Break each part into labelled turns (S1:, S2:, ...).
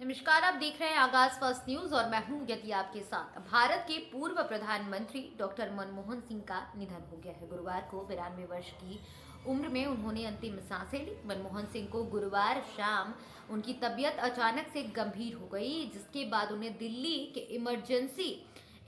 S1: नमस्कार, आप देख रहे हैं आगाज फर्स्ट न्यूज और मैं हूं यति आपके साथ। भारत के पूर्व प्रधानमंत्री डॉक्टर मनमोहन सिंह का निधन हो गया है। गुरुवार को 92 वर्ष की उम्र में उन्होंने अंतिम सांसें ली। मनमोहन सिंह को गुरुवार शाम उनकी तबीयत अचानक से गंभीर हो गई, जिसके बाद उन्हें दिल्ली के इमरजेंसी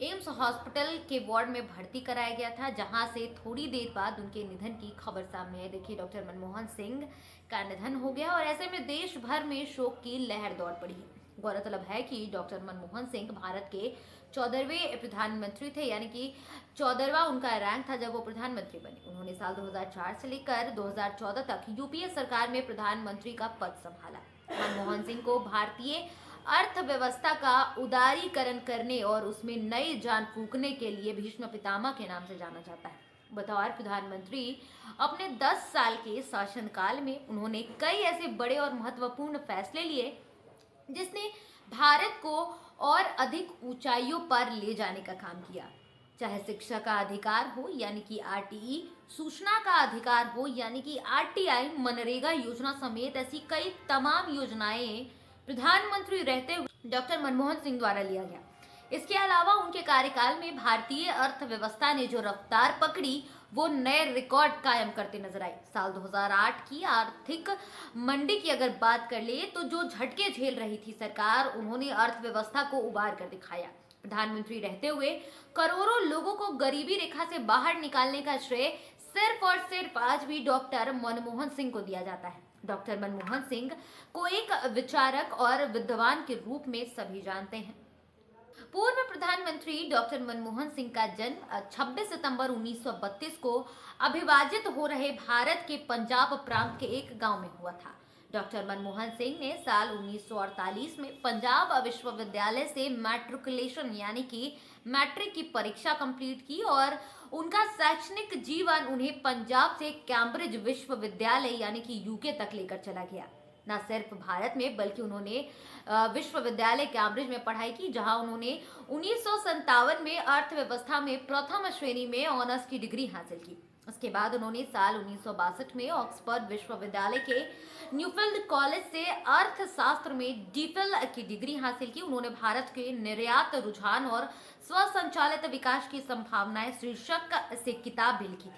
S1: एम्स हॉस्पिटल के वार्ड में भर्ती कराया गया था, जहां से थोड़ी देर बाद उनके निधन की खबर सामने आई। देखिए, डॉक्टर मनमोहन सिंह का निधन हो गया और ऐसे में देश भर में शोक की लहर दौड़ पड़ी है। गौरतलब है कि डॉक्टर मनमोहन सिंह भारत के 14वें प्रधानमंत्री थे, यानी कि 14वां उनका रैंक था जब वो प्रधानमंत्री बने। उन्होंने साल 2004 से लेकर 2014 तक यूपीए सरकार में प्रधानमंत्री का पद संभाला। मनमोहन सिंह को भारतीय अर्थव्यवस्था का उदारीकरण करने और उसमें नई जान फूंकने के लिए भीष्म पितामह के नाम से जाना जाता है। बतौर प्रधानमंत्री अपने 10 साल के शासनकाल में उन्होंने कई ऐसे बड़े और महत्वपूर्ण फैसले लिए जिसने भारत को और अधिक ऊंचाइयों पर ले जाने का काम किया। चाहे शिक्षा का अधिकार हो यानी कि आरटीई, सूचना का अधिकार हो यानी कि आरटीआई, मनरेगा योजना समेत ऐसी कई तमाम योजनाएं प्रधानमंत्री रहते हुए डॉक्टर मनमोहन सिंह द्वारा लिया गया। इसके अलावा उनके कार्यकाल में भारतीय अर्थव्यवस्था ने जो रफ्तार पकड़ी वो नए रिकॉर्ड कायम करते नजर आए। साल 2008 की आर्थिक मंदी की अगर बात कर ले तो जो झटके झेल रही थी सरकार, उन्होंने अर्थव्यवस्था को उबार कर दिखाया। प्रधानमंत्री रहते हुए करोड़ों लोगों को गरीबी रेखा से बाहर निकालने का श्रेय सिर्फ और सिर्फ आज भी डॉक्टर मनमोहन सिंह को दिया जाता है। डॉक्टर मनमोहन सिंह को एक विचारक और विद्वान के रूप में सभी जानते हैं। पूर्व प्रधानमंत्री डॉक्टर मनमोहन सिंह का जन्म 26 सितंबर 1932 को अविभाजित हो रहे भारत के पंजाब प्रांत के एक गांव में हुआ था। डॉक्टर मनमोहन सिंह ने साल 1948 में पंजाब विश्वविद्यालय से मैट्रिकुलेशन यानी कि मैट्रिक की परीक्षा कंप्लीट की और उनका शैक्षणिक जीवन उन्हें पंजाब से कैम्ब्रिज विश्वविद्यालय यानी कि यूके तक लेकर चला गया। न सिर्फ भारत में बल्कि उन्होंने विश्वविद्यालय कैम्ब्रिज में पढ़ाई की, जहां उन्होंने 1957 में अर्थव्यवस्था में प्रथम श्रेणी में ऑनर्स की डिग्री हासिल की। उसके बाद उन्होंने साल 1962 में ऑक्सफोर्ड विश्वविद्यालय के न्यूफील्ड कॉलेज से अर्थशास्त्र में डीफिल की डिग्री हासिल की। उन्होंने भारत के निर्यात रुझान और स्वसंचालित विकास की संभावनाएं शीर्षक से किताब भी लिखी थी,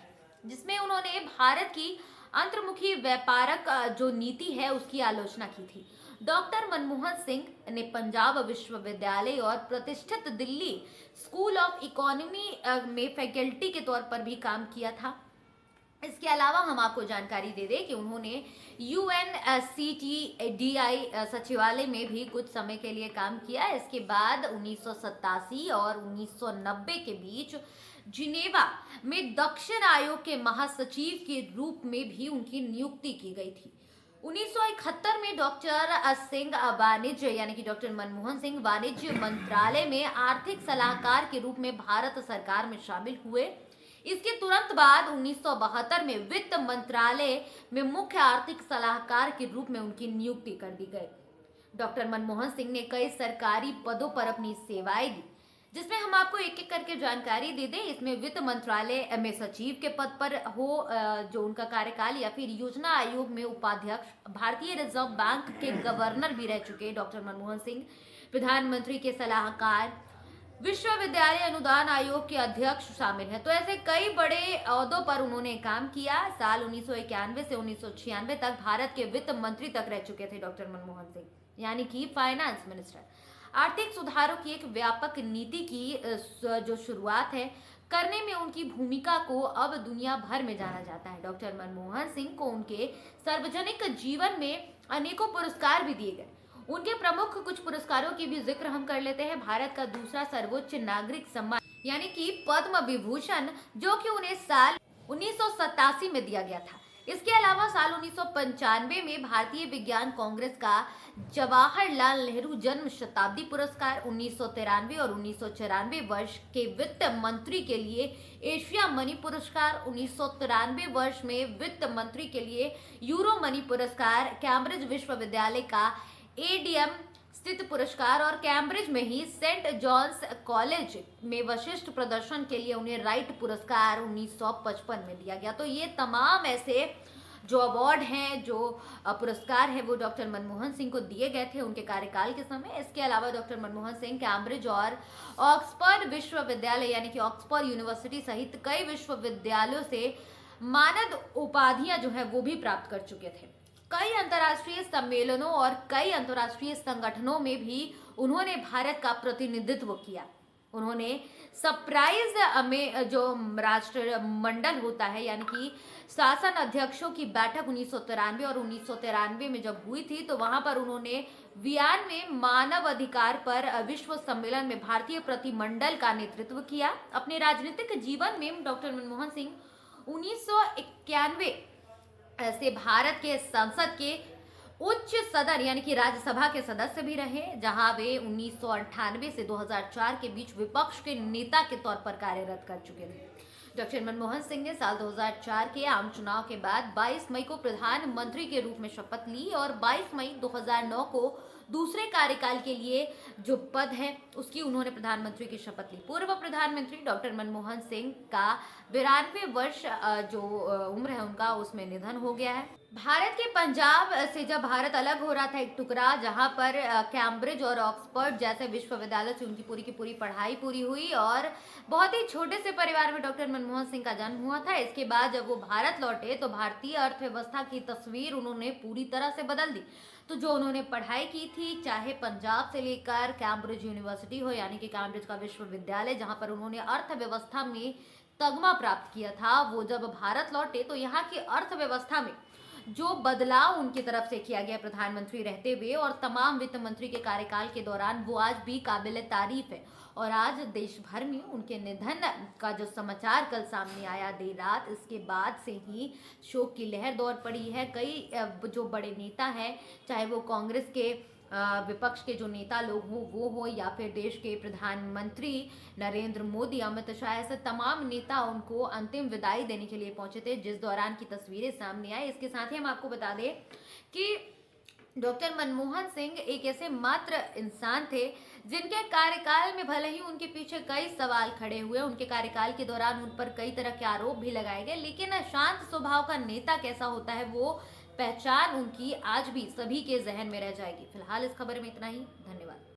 S1: जिसमें उन्होंने भारत की अंतर्मुखी व्यापारक जो नीति है उसकी आलोचना की थी। डॉक्टर मनमोहन सिंह ने पंजाब विश्वविद्यालय और प्रतिष्ठित दिल्ली स्कूल ऑफ इकोनॉमी में फैकल्टी के तौर पर भी काम किया था। इसके अलावा हम आपको जानकारी दे दें कि उन्होंने UNCTADI सचिवालय में भी कुछ समय के लिए काम किया। इसके बाद 1987 और 1990 के बीच जिनेवा में दक्षिण आयोग के महासचिव के रूप में भी उनकी नियुक्ति की गई थी। 1971 में डॉक्टर सिंह वाणिज्य यानी कि डॉक्टर मनमोहन सिंह वाणिज्य मंत्रालय में आर्थिक सलाहकार के रूप में भारत सरकार में शामिल हुए। इसके तुरंत बाद 1972 में वित्त मंत्रालय में मुख्य आर्थिक सलाहकार के रूप में उनकी नियुक्ति कर दी गई। डॉक्टर मनमोहन सिंह ने कई सरकारी पदों पर अपनी सेवाएं दी, जिसमें हम आपको एक एक करके जानकारी दे दें। इसमें वित्त मंत्रालय में सचिव के पद पर हो जो उनका कार्यकाल, या फिर योजना आयोग में उपाध्यक्ष, भारतीय रिजर्व बैंक के गवर्नर भी रह चुके डॉक्टर मनमोहन सिंह, प्रधानमंत्री के सलाहकार, विश्वविद्यालय अनुदान आयोग के अध्यक्ष शामिल हैं। तो ऐसे कई बड़े ओहदों पर उन्होंने काम किया। साल 1991 से 1996 तक भारत के वित्त मंत्री तक रह चुके थे डॉक्टर मनमोहन सिंह, यानी कि फाइनेंस मिनिस्टर। आर्थिक सुधारों की एक व्यापक नीति की जो शुरुआत है करने में उनकी भूमिका को अब दुनिया भर में जाना जाता है। डॉक्टर मनमोहन सिंह को उनके सार्वजनिक जीवन में अनेकों पुरस्कार भी दिए गए। उनके प्रमुख कुछ पुरस्कारों की भी जिक्र हम कर लेते हैं। भारत का दूसरा सर्वोच्च नागरिक सम्मान यानी कि पद्म विभूषण, जो कि उन्हें साल 1987 में दिया गया था। इसके अलावा साल 1995 में भारतीय विज्ञान कांग्रेस का जवाहरलाल नेहरू जन्म शताब्दी पुरस्कार, 1993 और 1994 वर्ष के वित्त मंत्री के लिए एशिया मनी पुरस्कार, 1993 वर्ष में वित्त मंत्री के लिए यूरो मनी पुरस्कार, कैम्ब्रिज विश्वविद्यालय का एडीएम स्थित पुरस्कार और कैम्ब्रिज में ही सेंट जॉन्स कॉलेज में विशिष्ट प्रदर्शन के लिए उन्हें राइट पुरस्कार 1955 में दिया गया। तो ये तमाम ऐसे जो अवार्ड हैं, जो पुरस्कार है वो डॉक्टर मनमोहन सिंह को दिए गए थे उनके कार्यकाल के समय। इसके अलावा डॉक्टर मनमोहन सिंह कैम्ब्रिज और ऑक्सफोर्ड विश्वविद्यालय यानी कि ऑक्सफोर्ड यूनिवर्सिटी सहित कई विश्वविद्यालयों से मानद उपाधियां जो है वो भी प्राप्त कर चुके थे। कई अंतर्राष्ट्रीय सम्मेलनों और कई अंतर्राष्ट्रीय संगठनों में भी उन्होंने भारत का प्रतिनिधित्व किया। उन्होंने सरप्राइज में जो राष्ट्रमंडल होता है यानी कि शासन अध्यक्षों की बैठक 1993 और 1993 में जब हुई थी, तो वहां पर उन्होंने वियना में मानव अधिकार पर विश्व सम्मेलन में भारतीय प्रतिनिधिमंडल का नेतृत्व किया। अपने राजनीतिक जीवन में डॉक्टर मनमोहन सिंह 1991 से भारत के संसद के उच्च सदन यानी कि राज्यसभा के सदस्य भी रहे, जहां वे 1998 से 2004 के बीच विपक्ष के नेता के तौर पर कार्यरत कर चुके थे। डॉक्टर मनमोहन सिंह ने साल 2004 के आम चुनाव के बाद 22 मई को प्रधानमंत्री के रूप में शपथ ली और 22 मई 2009 को दूसरे कार्यकाल के लिए जो पद है उसकी उन्होंने प्रधानमंत्री की शपथ ली। पूर्व प्रधानमंत्री डॉक्टर मनमोहन सिंह का 92 वर्ष जो उम्र है उनका, उसमें निधन हो गया है। भारत के पंजाब से जब भारत अलग हो रहा था एक टुकड़ा, जहां पर कैम्ब्रिज और ऑक्सफोर्ड जैसे विश्वविद्यालय से उनकी पूरी की पूरी पढ़ाई पूरी हुई और बहुत ही छोटे से परिवार में डॉक्टर मनमोहन सिंह का जन्म हुआ था। इसके बाद जब वो भारत लौटे तो भारतीय अर्थव्यवस्था की तस्वीर उन्होंने पूरी तरह से बदल दी। तो जो उन्होंने पढ़ाई की थी, चाहे पंजाब से लेकर कैम्ब्रिज यूनिवर्सिटी हो यानी कि कैम्ब्रिज का विश्वविद्यालय जहां पर उन्होंने अर्थव्यवस्था में तगमा प्राप्त किया था, वो जब भारत लौटे तो यहाँ की अर्थव्यवस्था में जो बदलाव उनकी तरफ से किया गया प्रधानमंत्री रहते हुए और तमाम वित्त मंत्री के कार्यकाल के दौरान, वो आज भी काबिल तारीफ है। और आज देश भर में उनके निधन का जो समाचार कल सामने आया देर रात, इसके बाद से ही शोक की लहर दौड़ पड़ी है। कई जो बड़े नेता हैं, चाहे वो कांग्रेस के विपक्ष के जो नेता लोग हों वो हो या फिर देश के प्रधानमंत्री नरेंद्र मोदी, अमित शाह, ऐसे तमाम नेता उनको अंतिम विदाई देने के लिए पहुंचे थे, जिस दौरान की तस्वीरें सामने आई। इसके साथ ही हम आपको बता दें कि डॉक्टर मनमोहन सिंह एक ऐसे मात्र इंसान थे जिनके कार्यकाल में भले ही उनके पीछे कई सवाल खड़े हुए, उनके कार्यकाल के दौरान उन पर कई तरह के आरोप भी लगाए गए, लेकिन शांत स्वभाव का नेता कैसा होता है वो पहचान उनकी आज भी सभी के जहन में रह जाएगी। फिलहाल इस खबर में इतना ही। धन्यवाद।